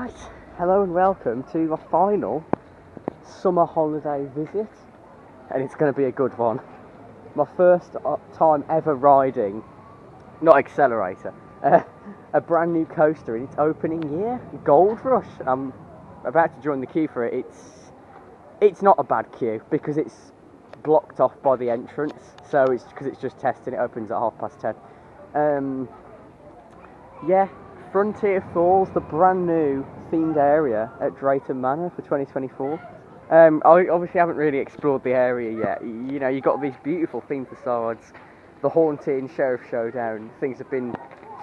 Right, hello and welcome to my final summer holiday visit, and it's going to be a good one. My first time ever riding, not accelerator, a brand new coaster in its opening year, Gold Rush. I'm about to join the queue for it. It's not a bad queue because it's blocked off by the entrance, so it's because it's just testing. It opens at 10:30. Yeah. Frontier Falls, the brand new themed area at Drayton Manor for 2024. I obviously haven't really explored the area yet. You know, you've got these beautiful themed facades, the haunting Sheriff Showdown. Things have been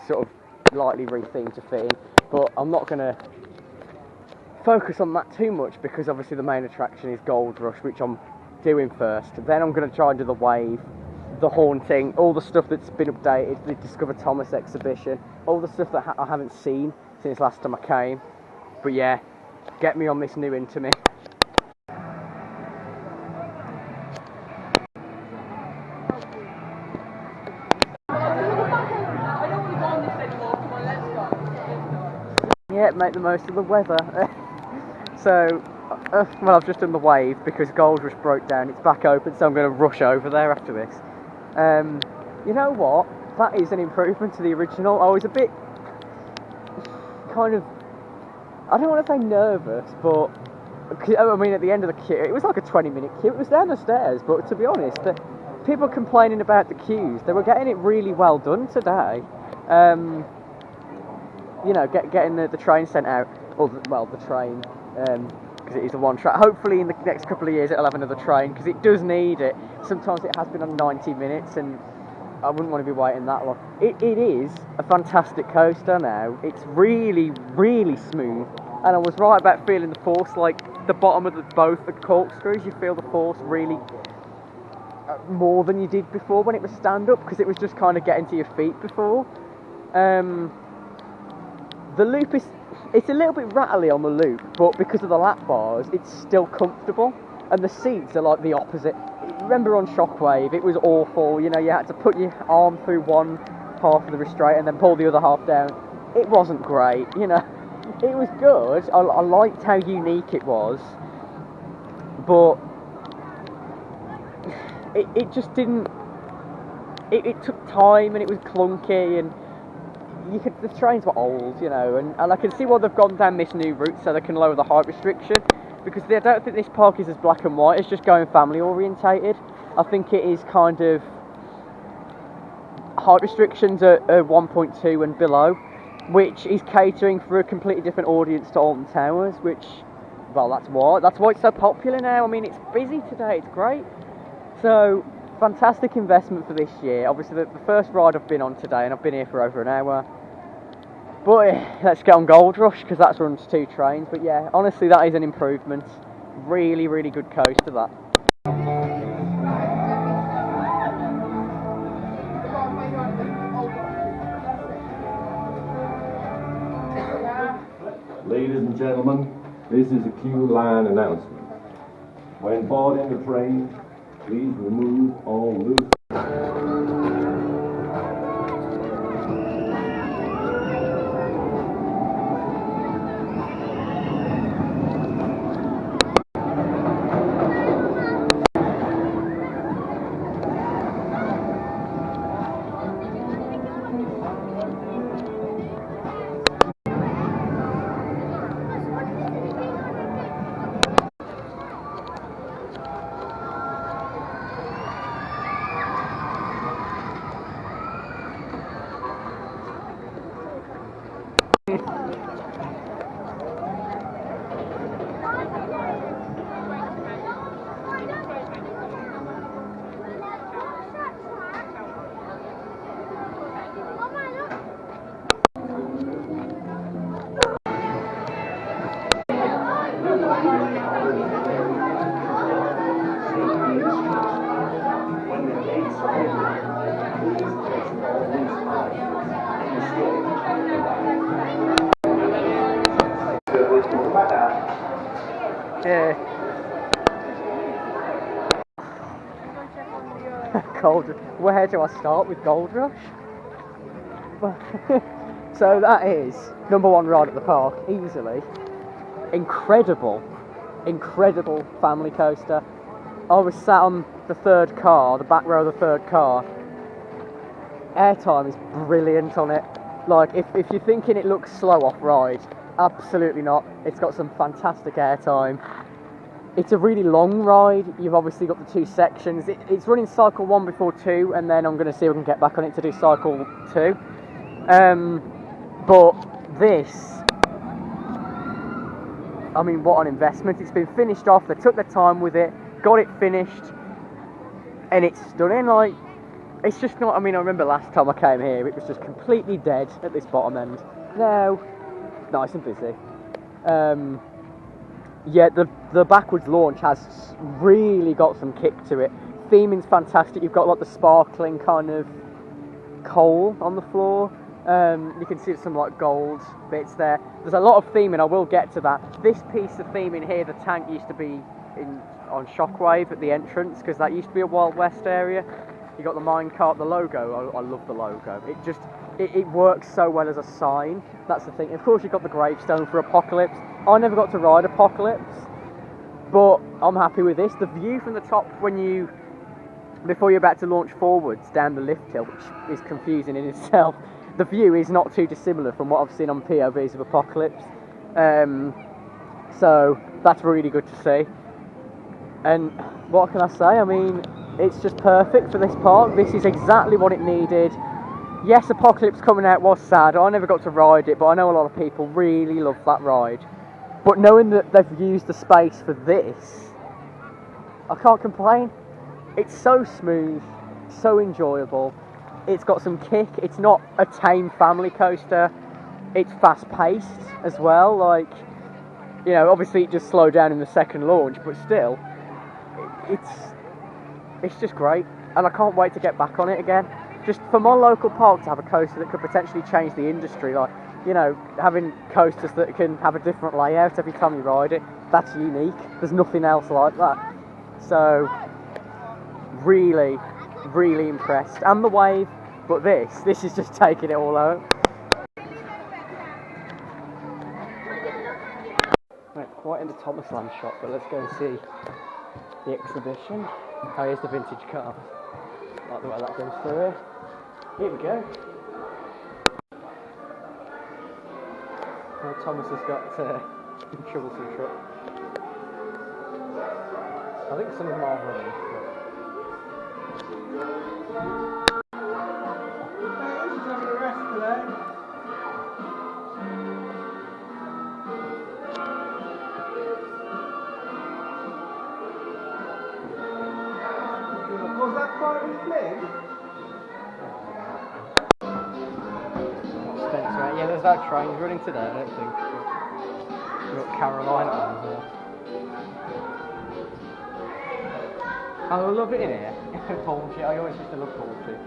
sort of lightly rethemed to fit in, but I'm not going to focus on that too much because obviously the main attraction is Gold Rush, which I'm doing first. Then I'm going to try and do the Wave, the haunting, all the stuff that's been updated, the Discover Thomas exhibition, all the stuff that I haven't seen since last time I came. But yeah, get me on this new into me. Yeah, make the most of the weather. So, well, I've just done the Wave because Gold Rush broke down. It's back open, so I'm going to rush over there after this. You know what? That is an improvement to the original. I was a bit kind of, I don't want to say nervous, but I mean, at the end of the queue, it was like a 20-minute queue. It was down the stairs, but to be honest, the people complaining about the queues, they were getting it really well done today. You know, getting the train sent out, or the train, because it is a one track. Hopefully in the next couple of years it'll have another train, because it does need it. Sometimes it has been on 90 minutes, and I wouldn't want to be waiting that long. It is a fantastic coaster now. It's really, really smooth, and I was right about feeling the force, like the bottom of both the corkscrews, you feel the force really more than you did before when it was stand-up, because it was just kind of getting to your feet before. The loop it's a little bit rattly on the loop, but because of the lap bars, it's still comfortable, and the seats are like the opposite. Remember on Shockwave, it was awful. You know, you had to put your arm through one half of the restraint and then pull the other half down. It wasn't great, you know. It was good. I liked how unique it was, but it just didn't. It took time, and it was clunky, and the trains were old, you know, and I can see why they've gone down this new route so they can lower the height restriction, because I don't think this park is as black and white. It's just going family orientated. I think it is kind of height restrictions are 1.2 and below, which is catering for a completely different audience to Alton Towers, which, well, that's why it's so popular now. I mean, it's busy today, it's great. So, fantastic investment for this year. Obviously the first ride I've been on today, and I've been here for over an hour. But let's get on Gold Rush, because that runs 2 trains. But yeah, honestly, that is an improvement. Really, really good coaster, that. Ladies and gentlemen, this is a queue line announcement. When boarding the train, please remove all loose. Yeah. Gold. Where do I start with Gold Rush? So that is #1 ride at the park, easily. Incredible family coaster. I was sat on the third car, the back row of the third car. Airtime is brilliant on it. Like, if you're thinking it looks slow off ride, absolutely not. It's got some fantastic airtime. It's a really long ride. You've obviously got the 2 sections. It's running cycle 1 before 2, and then I'm going to see if we can get back on it to do cycle 2. But this, I mean, what an investment. It's been finished off. They took their time with it, got it finished, and it's stunning. Like, it's just not, I mean, I remember last time I came here, it was just completely dead at this bottom end. Now, nice and busy. Yeah, the backwards launch has really got some kick to it. Theming's fantastic. You've got like the sparkling kind of coal on the floor. You can see some like gold bits there. There's a lot of theming. I will get to that. This piece of theming here, the tank used to be on Shockwave at the entrance, because that used to be a Wild West area. You got the minecart, the logo. I love the logo. It works so well as a sign. That's the thing. Of course, you've got the gravestone for Apocalypse. I never got to ride Apocalypse, but I'm happy with this. The view from the top before you're about to launch forwards down the lift hill, which is confusing in itself, the view is not too dissimilar from what I've seen on POVs of Apocalypse. So that's really good to see. And what can I say? I mean, it's just perfect for this park. This is exactly what it needed. Yes, Apocalypse coming out was sad. I never got to ride it, but I know a lot of people really love that ride. But knowing that they've used the space for this, I can't complain. It's so smooth, so enjoyable. It's got some kick. It's not a tame family coaster. It's fast-paced as well. Like, you know, obviously it just slowed down in the second launch, but still, it's just great. And I can't wait to get back on it again. Just for my local park to have a coaster that could potentially change the industry, like, you know, having coasters that can have a different layout every time you ride it, that's unique. There's nothing else like that. So, really, really impressed. And the wave, but this is just taking it all out. Right, quite in the Thomasland shop, but let's go and see the exhibition. Oh, here's the vintage car. Like the way that goes through. Here we go. Well, Thomas has got a troublesome truck. I think some of them are running. Was that part of his plane? Spencer, yeah, there's that train running today, I don't think. We've got Carolina on as well. I love it in here. Poultry, I always used to love poultry.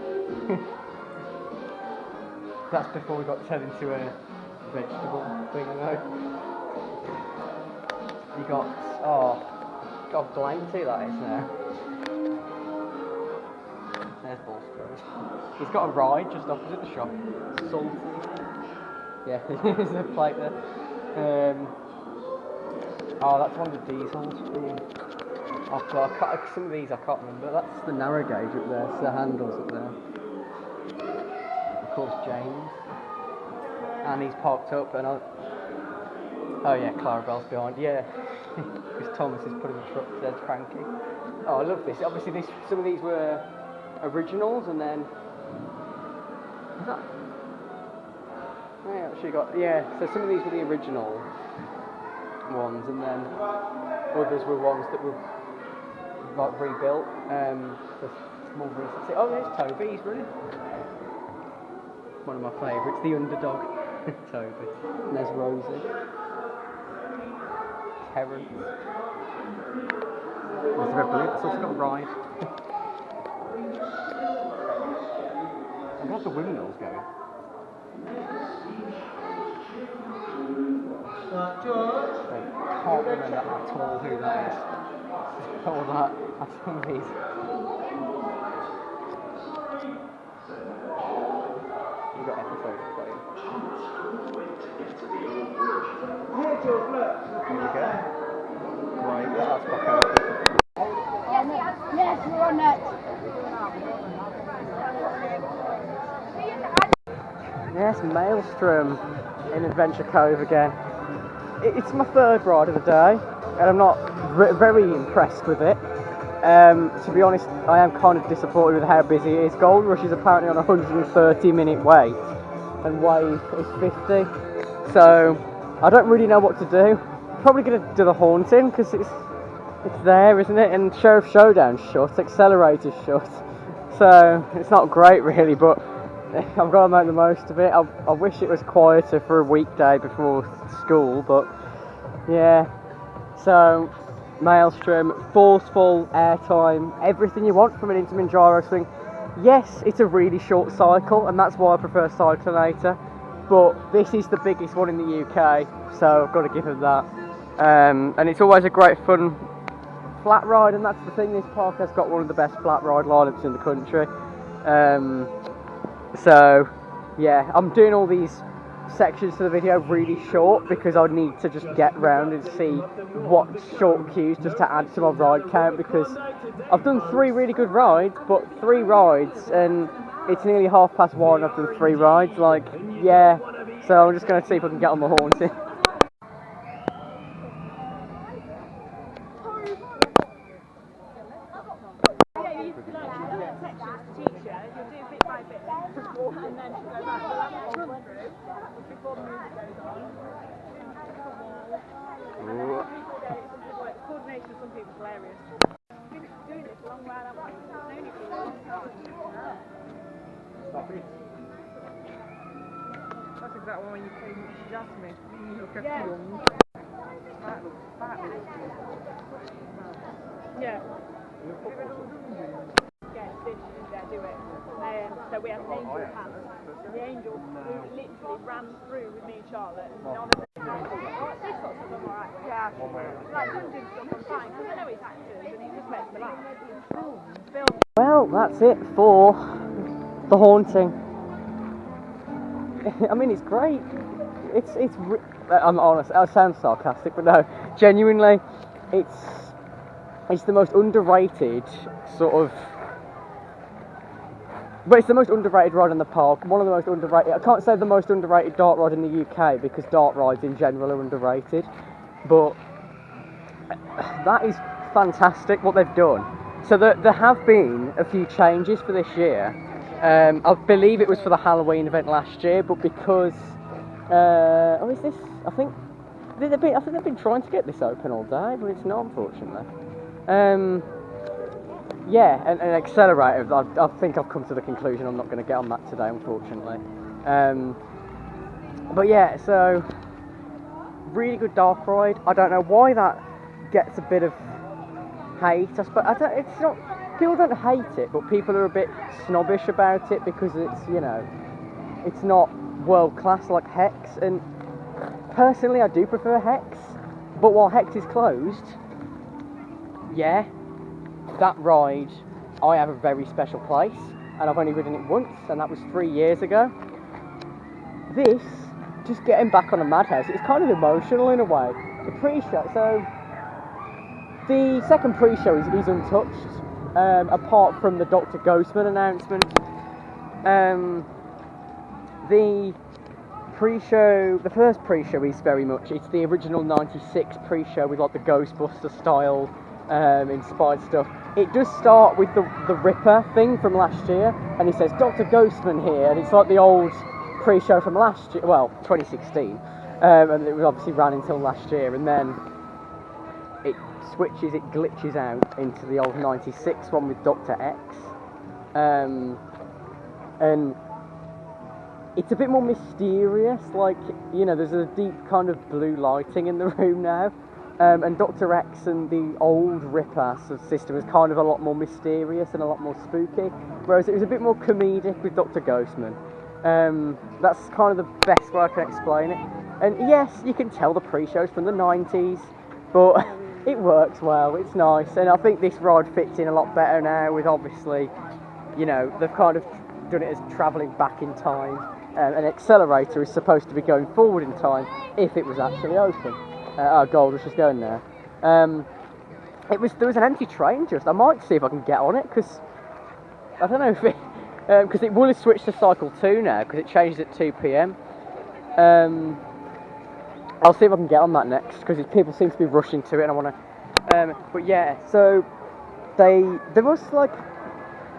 That's before we got turned into a vegetable thing, though. You got, God blank too, that is now. There's Bullscrows. He's got a ride just opposite the shop. Salty. Yeah, there's a plate there. That's one of the diesels. Some of these I can't remember. That's the narrow gauge up there. It's the handles up there. Of course, James. And he's parked up, and oh yeah, Clarabelle's behind. Yeah, because Thomas is putting the truck. There's Frankie. Oh, I love this. Obviously, some of these were originals, and then is that? Yeah, actually got So some of these were the original ones, and then others were ones that were like rebuilt. The small recent. Oh, there's Toby. He's running. One of my favourites, the underdog, Toby. And there's Rosie. Terrence. There's the Red Balloon. It's also got a ride. And how's the windmills going? George? I can't remember at all who that is. All that. That's some of these. You've got episodes playing. we go. Right, that's back open. Yes, we're on that. Yes, Maelstrom in Adventure Cove again. It's my third ride of the day, and I'm not very impressed with it. To be honest, I am kind of disappointed with how busy it is. Gold Rush is apparently on a 130-minute wait, and Wave is 50. So I don't really know what to do. Probably going to do the Haunting because it's there, isn't it? And Sheriff Showdown's shut, Accelerator's shut. So it's not great really, but I've got to make the most of it. I wish it was quieter for a weekday before school, but yeah. So Maelstrom, forceful airtime, everything you want from an Intamin gyro swing. Yes, it's a really short cycle, and that's why I prefer Cyclonator, but this is the biggest one in the UK, so I've got to give it that. And it's always a great fun flat ride, and that's the thing, this park has got one of the best flat ride lineups in the country. So yeah, I'm doing all these sections of the video really short because I need to just get round and see what short queues just to add to my ride count, because I've done 3 really good rides, but 3 rides and it's nearly 1:30. I've done 3 rides, like, yeah, so I'm just going to see if I can get on the Haunting. Coordination of some people is hilarious. We've been doing this a long while, haven't we? Known it for a long time. Stop it. That's exactly when you came, she asked me. You look at Yeah. young. That looks fat. Yeah. Get stitches there, do it. So we had an angel hand. The angel literally ran through with me and Charlotte. And none of them. This sort of stuff, I'm alright. Yeah. Like dungeon stuff, I'm fine, because I know it's actors and it just makes me laugh. Film. Well, that's it for the Haunting. I mean, it's great. I'm honest. I sound sarcastic, but no, genuinely, it's the most underrated sort of. But it's the most underrated ride in the park. One of the most underrated. I can't say the most underrated dart ride in the UK because dart rides in general are underrated. But that is fantastic what they've done. So there have been a few changes for this year. I believe it was for the Halloween event last year, but because is this? I think they've been trying to get this open all day, but it's not, unfortunately. Yeah, and Accelerator, I think I've come to the conclusion I'm not going to get on that today, unfortunately. But yeah, so really good dark ride. I don't know why that gets a bit of hate. It's not. People don't hate it, but people are a bit snobbish about it because it's, you know, it's not world class like Hex. And personally, I do prefer Hex. But while Hex is closed, yeah, that ride, I have a very special place, and I've only ridden it once, and that was 3 years ago. This, just getting back on a Madhouse, it's kind of emotional in a way. The pre-show, so the second pre-show is untouched, apart from the Dr. Ghostman announcement. The pre-show, the first pre-show is very much, it's the original 96 pre-show with like the Ghostbuster style inspired stuff. It does start with the Ripper thing from last year, and he says Dr. Ghostman here, and it's like the old pre-show from last year, well, 2016, and it was obviously ran until last year, and then it switches, it glitches out into the old 96 one with Dr. X, and it's a bit more mysterious, like, you know, there's a deep kind of blue lighting in the room now. And Dr. X and the old Ripper system is kind of a lot more mysterious and a lot more spooky, whereas it was a bit more comedic with Dr. Ghostman. That's kind of the best way I can explain it. And yes, you can tell the pre-shows from the 90s, but it works well, it's nice. And I think this ride fits in a lot better now with, obviously, you know, they've kind of done it as travelling back in time. An Accelerator is supposed to be going forward in time if it was actually open. Oh, Gold was just going there. There was an empty train just. I might see if I can get on it because I don't know if it because it will have switched to cycle 2 now because it changes at 2 p.m. I'll see if I can get on that next because people seem to be rushing to it and I want to. But yeah, so there was like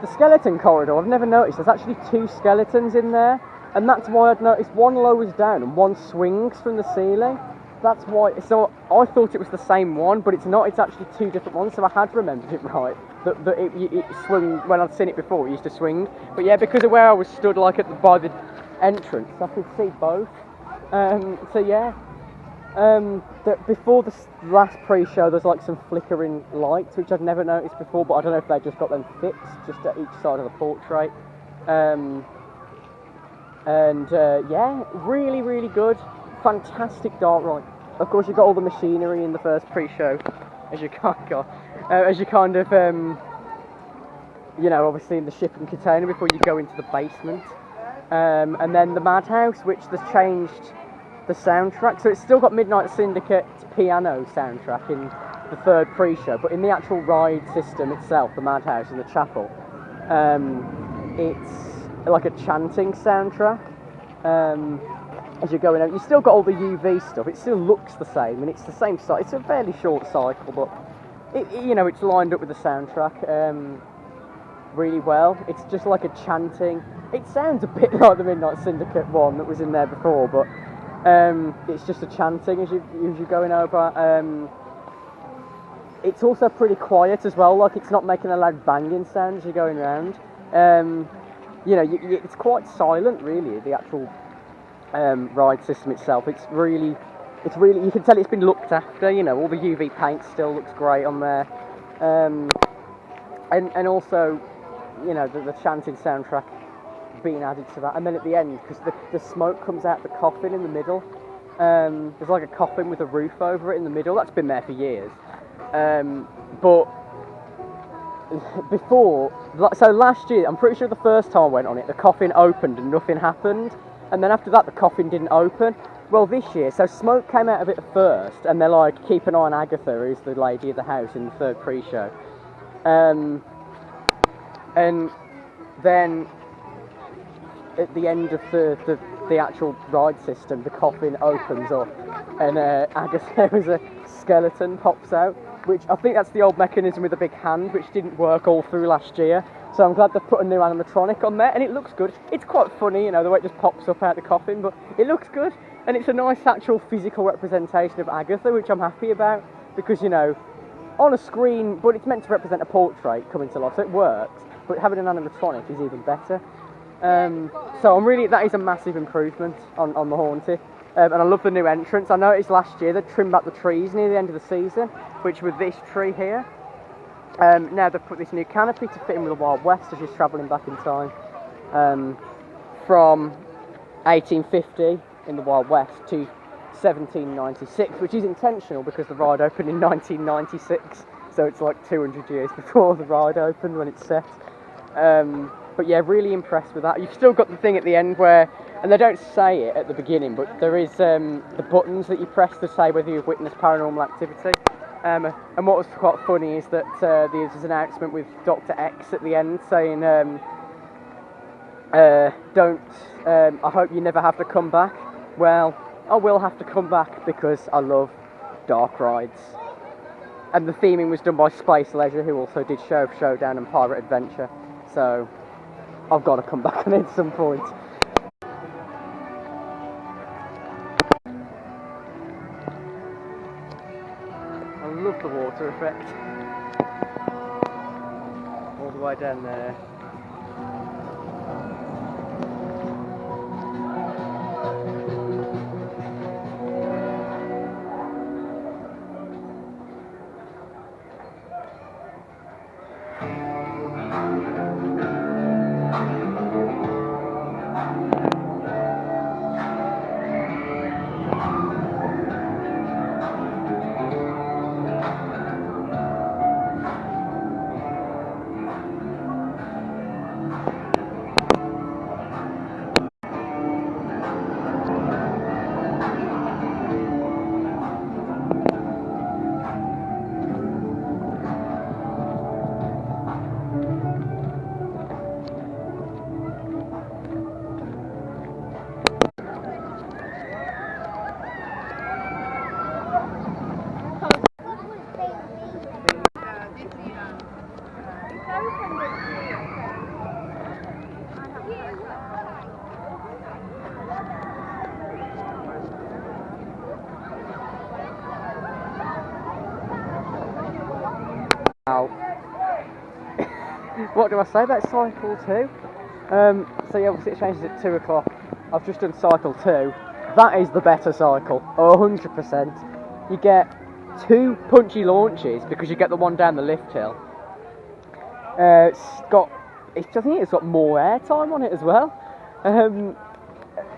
the skeleton corridor. I've never noticed. There's actually 2 skeletons in there, and that's why I'd noticed one lowers down and one swings from the ceiling. That's why. So I thought it was the same one, but it's not. It's actually 2 different ones. So I had remembered it right. That it swung when I'd seen it before. It used to swing. But yeah, because of where I was stood, like by the entrance, I could see both. So yeah. Before the last pre-show, there's like some flickering lights, which I'd never noticed before. But I don't know if they just got them fixed just at each side of the portrait. Yeah, really, really good. Fantastic dark ride. Of course, you've got all the machinery in the first pre-show, as you kind of, obviously in the shipping container before you go into the basement, and then the Madhouse, which has changed the soundtrack. So it's still got Midnight Syndicate's piano soundtrack in the third pre-show, but in the actual ride system itself, the Madhouse in the chapel, it's like a chanting soundtrack. As you're going out, you still got all the UV stuff. It still looks the same, and it's the same cycle. It's a fairly short cycle, but it's lined up with the soundtrack really well. It's just like a chanting. It sounds a bit like the Midnight Syndicate one that was in there before, but it's just a chanting as you're going over. It's also pretty quiet as well. Like it's not making a loud banging sound as you're going around. It's quite silent, really. The actual ride system itself, it's really, you can tell it's been looked after. All the UV paint still looks great on there, and also, the chanting soundtrack being added to that. And then at the end, because the smoke comes out the coffin in the middle, there's like a coffin with a roof over it in the middle. That's been there for years, but before, so last year, I'm pretty sure the first time I went on it, the coffin opened and nothing happened. And then after that, the coffin didn't open. Well, this year, so smoke came out of it at first, and they're like, keep an eye on Agatha, who's the lady of the house in the third pre-show. And then, at the end of the actual ride system, the coffin opens up, and Agatha, who's a skeleton, pops out, which I think that's the old mechanism with the big hand, which didn't work all through last year. So I'm glad they've put a new animatronic on there, and it looks good. It's quite funny, the way it just pops up out the coffin, but it looks good, and it's a nice actual physical representation of Agatha, which I'm happy about, because, on a screen, but it's meant to represent a portrait coming to life, so it works, but having an animatronic is even better. So that is a massive improvement on the Haunted, and I love the new entrance. I noticed last year they trimmed back the trees near the end of the season, which with this tree here. Now they've put this new canopy to fit in with the Wild West as she's travelling back in time from 1850 in the Wild West to 1796, which is intentional because the ride opened in 1996, so it's like 200 years before the ride opened when it's set. But yeah, really impressed with that. You've still got the thing at the end where, and they don't say it at the beginning, but there is the buttons that you press to say whether you've witnessed paranormal activity. And what was quite funny is that there's an announcement with Dr. X at the end saying, I hope you never have to come back. Well, I will have to come back because I love dark rides. And the theming was done by Space Leisure, who also did Show of Showdown and Pirate Adventure. So I've got to come back on it at some point. I love the water effect. All the way down there. Now, what do I say about cycle 2? So yeah, obviously it changes at 2 o'clock. I've just done cycle 2. That is the better cycle, 100%. You get 2 punchy launches because you get the one down the lift hill. I think it's got more airtime on it as well.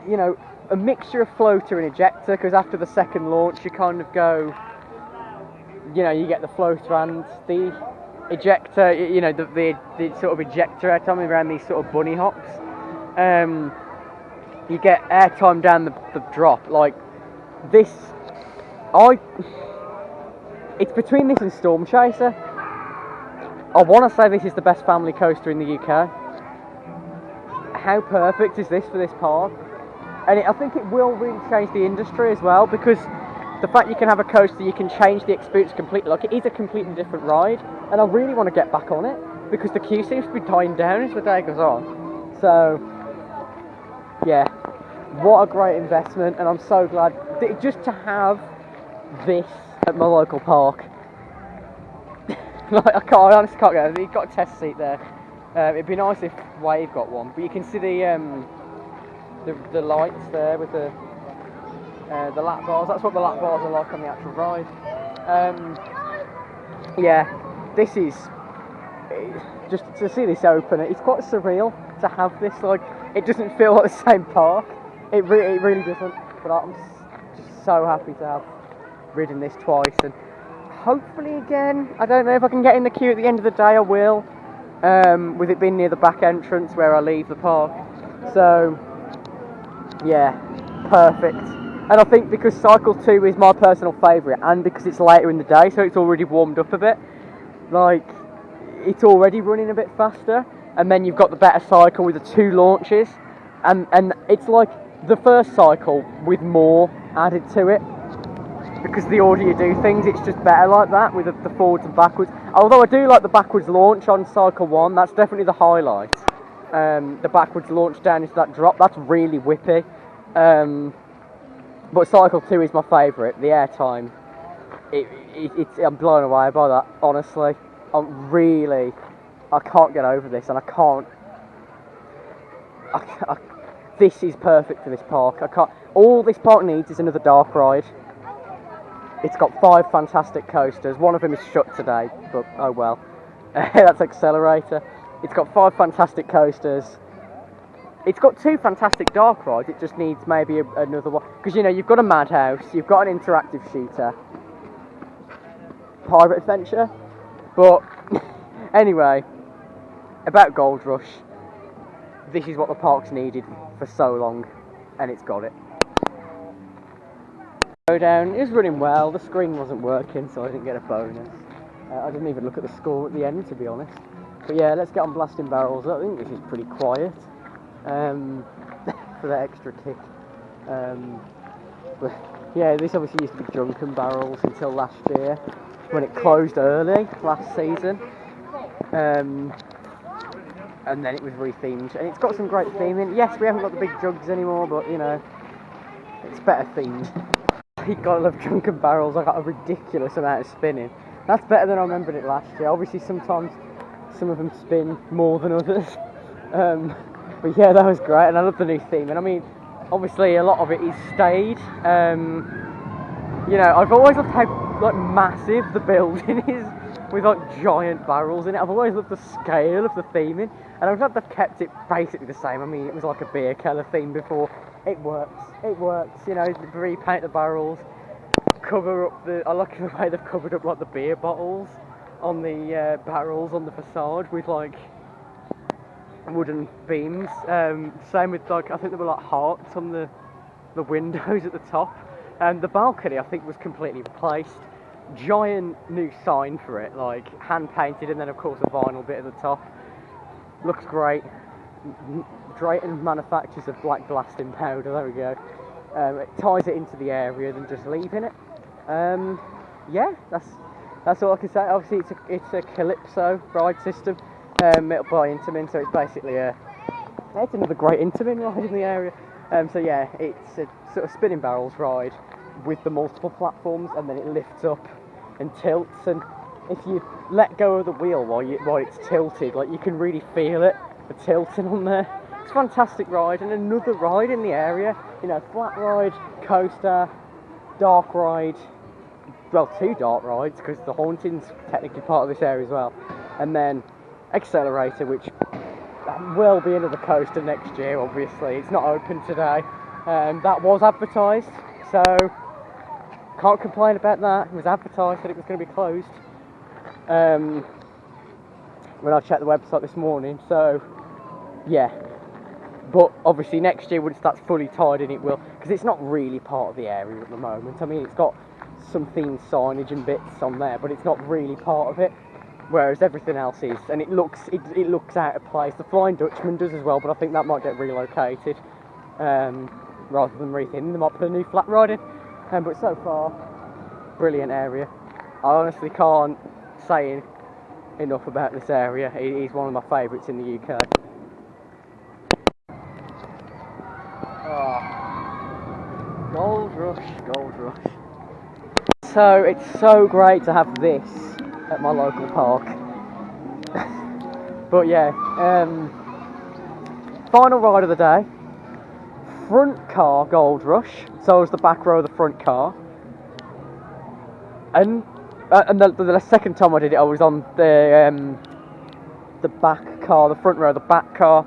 You know, a mixture of floater and ejector, because after the second launch you kind of go, you know, you get the floater and the ejector, you know, the sort of ejector airtime around these sort of bunny hops. You get airtime down the drop. Like this, it's between this and Storm Chaser. I want to say this is the best family coaster in the UK. How perfect is this for this park? And I think it will really change the industry as well, because the fact you can have a coaster, you can change the experience completely. Like, it is a completely different ride, and I really want to get back on it because the queue seems to be dying down as the day goes on. So, yeah, what a great investment, and I'm so glad just to have this at my local park. Like, I honestly can't go. You've got a test seat there. It'd be nice if Wave got one, but you can see the lights there with the lap bars. That's what the lap bars are like on the actual ride. Yeah, this is just to see this open. It's quite surreal to have this. Like, it doesn't feel like the same park. It really doesn't. But I'm just so happy to have ridden this twice, and hopefully again. I don't know if I can get in the queue at the end of the day. I will. With it being near the back entrance where I leave the park. So, yeah, perfect. And I think because Cycle 2 is my personal favourite, and because it's later in the day, so it's already warmed up a bit, like, it's already running a bit faster, and then you've got the better cycle with the 2 launches, and it's like the first cycle with more added to it. Because the order you do things, it's just better like that, with the forwards and backwards. Although I do like the backwards launch on Cycle 1, that's definitely the highlight. The backwards launch down into that drop, that's really whippy. But Cycle 2 is my favourite, the airtime. I'm blown away by that, honestly. I can't get over this, and this is perfect for this park. All this park needs is another dark ride. It's got 5 fantastic coasters. One of them is shut today, but oh well. That's Accelerator. It's got 5 fantastic coasters. It's got 2 fantastic dark rides. It just needs maybe another one. Because, you know, you've got a Madhouse, you've got an interactive shooter, Pirate Adventure. But anyway, about Gold Rush. This is what the park's needed for so long, and it's got it. Down. It was running well, the screen wasn't working, so I didn't get a bonus. I didn't even look at the score at the end, to be honest. But yeah, let's get on blasting barrels. I think this is pretty quiet for that extra kick. But yeah, this obviously used to be Drunken Barrels until last year, when it closed early last season. And then it was rethemed, and it's got some great theming. Yes, we haven't got the big jugs anymore, but you know, it's better themed. You gotta love Drunken Barrels. I got a ridiculous amount of spinning. That's better than I remembered it last year. Obviously, sometimes some of them spin more than others. But yeah, that was great, and I love the new theme. And I mean, obviously, a lot of it is stayed. You know, I've always loved how like massive the building is, with like giant barrels in it. I've always loved the scale of the theming, and I'm glad they've kept it basically the same. I mean, it was like a beer keller theme before. It works, you know, repaint the barrels, cover up I like the way they've covered up like the beer bottles on the barrels on the facade with like wooden beams. Same with like, I think there were like hearts on the windows at the top. And the balcony, I think, was completely replaced. Giant new sign for it, like hand painted, and then of course a vinyl bit at the top. Looks great. Drayton manufactures of black blasting powder. There we go. It ties it into the area than just leaving it. Yeah, that's all I can say. Obviously, it's a Calypso ride system, built by Intamin, so it's basically it's another great Intamin ride in the area. So yeah, it's a sort of spinning barrels ride with the multiple platforms, and then it lifts up and tilts, and if you let go of the wheel while it's tilted, like you can really feel it, the tilting on there. It's a fantastic ride, and another ride in the area, you know, flat ride, coaster, dark ride, well, 2 dark rides, because the haunting's technically part of this area as well, and then accelerator, which will be another coaster next year, obviously. It's not open today. That was advertised, so can't complain about that. It was advertised that it was going to be closed when I checked the website this morning, so yeah. But obviously next year, once that's fully tied in, it will, because it's not really part of the area at the moment. I mean, it's got some themed signage and bits on there, but it's not really part of it, whereas everything else is, and it looks out of place. The Flying Dutchman does as well, but I think that might get relocated rather than rethinning. They might put a new flat ride in, but so far, brilliant area. I honestly can't say enough about this area. It is one of my favourites in the UK. Oh, Gold Rush, Gold Rush. So it's so great to have this at my local park. But yeah, final ride of the day. Front car Gold Rush. So it was the back row of the front car. And the second time I did it, I was on the back car, the front row of the back car.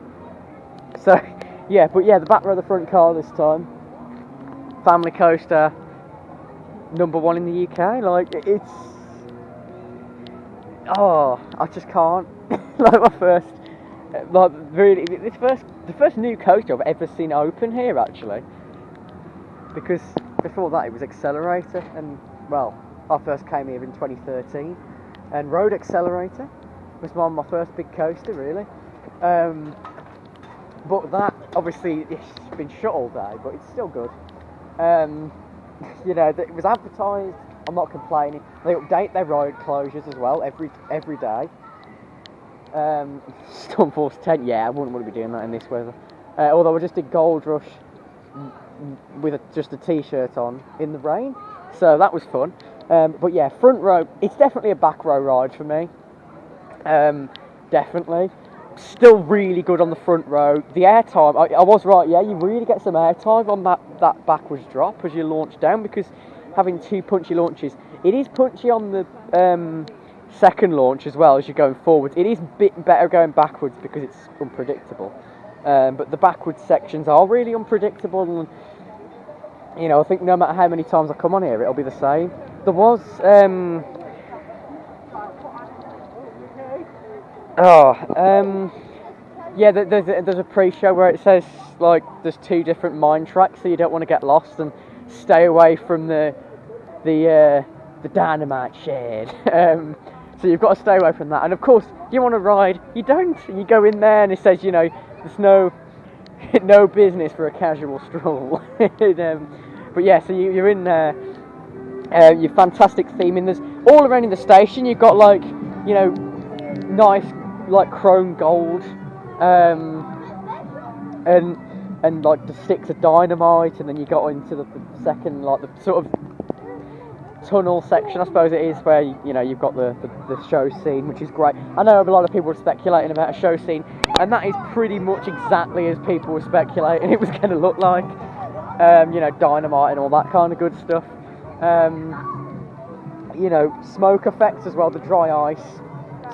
So yeah, but yeah, the back row of the front car this time. Family coaster, #1 in the UK. Like, it's, oh, I just can't. Like my first, like really, the first new coaster I've ever seen open here, actually. Because before that it was Accelerator, and well, I first came here in 2013, and Road Accelerator was one of my first big coaster, really. But that, obviously, it's been shut all day, but it's still good. You know, it was advertised. I'm not complaining. They update their ride closures as well every day. Storm Force 10, yeah, I wouldn't want to be doing that in this weather. Although I just did Gold Rush with just a t-shirt on in the rain, so that was fun. But yeah, front row, it's definitely a back row ride for me. Definitely. Still really good on the front row. The airtime, I was right, yeah, you really get some airtime on that backwards drop as you launch down, because having 2 punchy launches, it is punchy on the second launch as well as you're going forwards. It is a bit better going backwards because it's unpredictable. But the backwards sections are really unpredictable, and you know, I think no matter how many times I come on here, it'll be the same. There was yeah, there's a pre-show where it says like there's 2 different mine tracks, so you don't want to get lost and stay away from the dynamite shed. So you've got to stay away from that. And of course, you want to ride, you don't. You go in there and it says, you know, there's no business for a casual stroll. But yeah, so you're in there. Your fantastic theming. There's all around in the station. You've got like, you know, nice like chrome gold, and like the sticks of dynamite, and then you got into the second, like the sort of tunnel section, I suppose it is, where you know you've got the show scene, which is great. I know a lot of people were speculating about a show scene, and that is pretty much exactly as people were speculating it was going to look like. You know, dynamite and all that kind of good stuff. You know, smoke effects as well, the dry ice,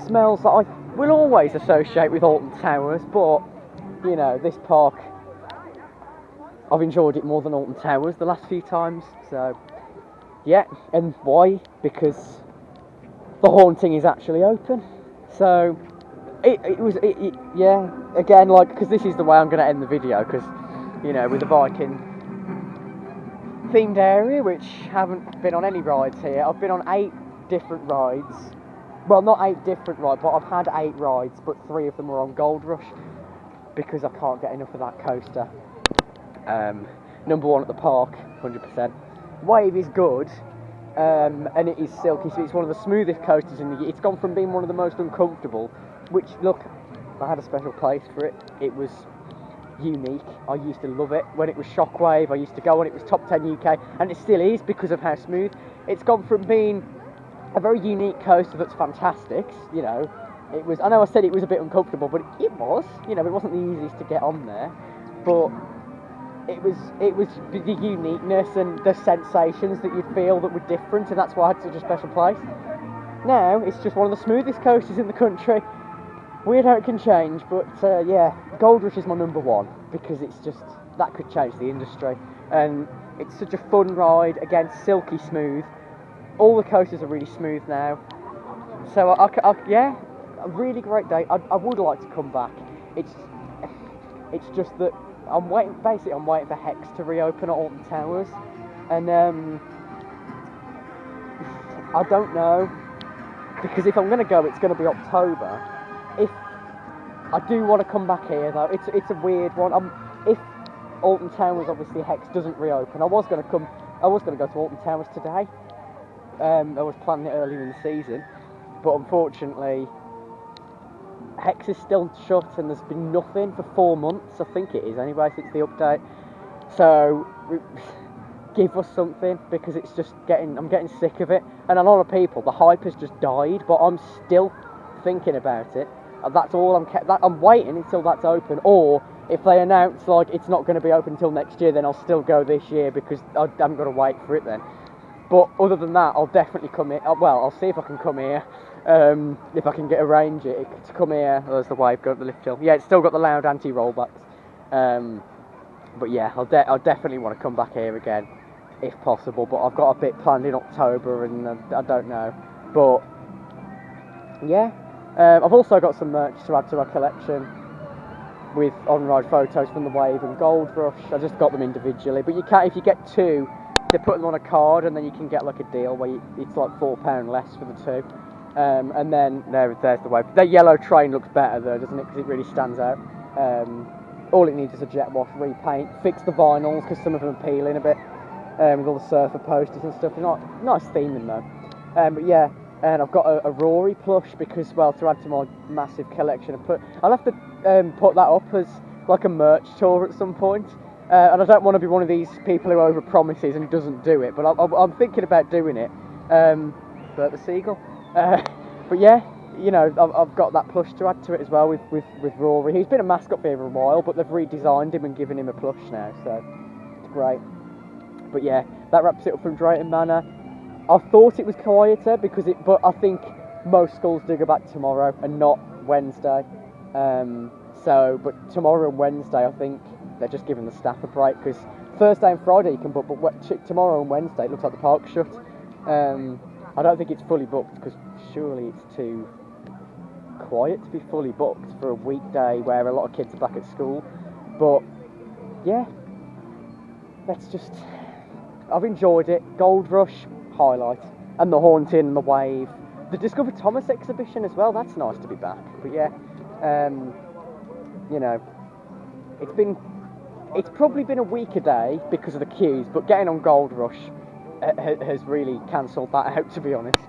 smells that I will always associate with Alton Towers, but you know, this park, I've enjoyed it more than Alton Towers the last few times, so yeah. And why? Because the haunting is actually open. So yeah, again, like, because this is the way I'm going to end the video, because you know, with the Viking themed area, which haven't been on any rides here. I've been on 8 different rides. Well, not 8 different rides, but I've had 8 rides, but 3 of them were on Gold Rush, because I can't get enough of that coaster. #1 at the park, 100%. Wave is good, and it is silky, so it's one of the smoothest coasters in the year. It's gone from being one of the most uncomfortable, which, look, I had a special place for it. It was unique. I used to love it when it was Shockwave. I used to go when it was top 10 UK, and it still is because of how smooth. It's gone from being a very unique coaster that's fantastic. You know, it was. I know I said it was a bit uncomfortable, but it was. You know, it wasn't the easiest to get on there, but it was the uniqueness and the sensations that you'd feel that were different, and that's why it had such a special place. Now it's just one of the smoothest coasters in the country. Weird how it can change, but yeah, Gold Rush is my number one because it's just that could change the industry, and it's such a fun ride. Again, silky smooth. All the coasters are really smooth now, so yeah, a really great day. I would like to come back. It's just that I'm waiting for Hex to reopen at Alton Towers, and I don't know, because if I'm going to go, it's going to be October. If I do want to come back here though, it's a weird one. If Alton Towers, obviously Hex doesn't reopen, I was going to go to Alton Towers today. I was planning it earlier in the season, but unfortunately Hex is still shut and there's been nothing for 4 months, I think it is anyway, since the update. So give us something, because it's just I'm getting sick of it. And a lot of people, the hype has just died, but I'm still thinking about it. That's all I'm waiting until that's open, or if they announce like it's not going to be open until next year, then I'll still go this year because I haven't got to wait for it then. But other than that, I'll definitely come here. Well, I'll see if I can come here. If I can arrange it to come here. Oh, there's the wave going up the lift hill. Yeah, it's still got the loud anti-rollbacks. But yeah, I'll definitely want to come back here again if possible. But I've got a bit planned in October, and I don't know. But yeah, I've also got some merch to add to my collection with on-ride photos from the Wave and Gold Rush. I just got them individually, but you can, if you get two, they put them on a card, and then you can get like a deal where it's like £4 less for the two. And then there's the Wave. The yellow train looks better though, doesn't it? Because it really stands out. All it needs is a jet wash, repaint, fix the vinyls because some of them are peeling a bit, with all the surfer posters and stuff. Nice theming though. But yeah, and I've got a Rory plush because, well, to add to my massive collection, I'll have to put that up as like a merch tour at some point. And I don't want to be one of these people who over-promises and doesn't do it, but I'm thinking about doing it. Bert the Seagull. But yeah, you know, I've got that plush to add to it as well with Rory. He's been a mascot for a while, but they've redesigned him and given him a plush now, so it's great. But yeah, that wraps it up from Drayton Manor. I thought it was quieter but I think most schools do go back tomorrow and not Wednesday. But tomorrow and Wednesday, I think they're just giving the staff a break, because Thursday and Friday you can book, but tomorrow and Wednesday it looks like the park's shut. I don't think it's fully booked, because surely it's too quiet to be fully booked for a weekday where a lot of kids are back at school. But yeah, I've enjoyed it. Gold Rush, highlight, and the Haunting and the Wave. The Discover Thomas exhibition as well, that's nice to be back. But yeah, you know, it's probably been a week a day because of the queues, but getting on Gold Rush has really cancelled that out, to be honest.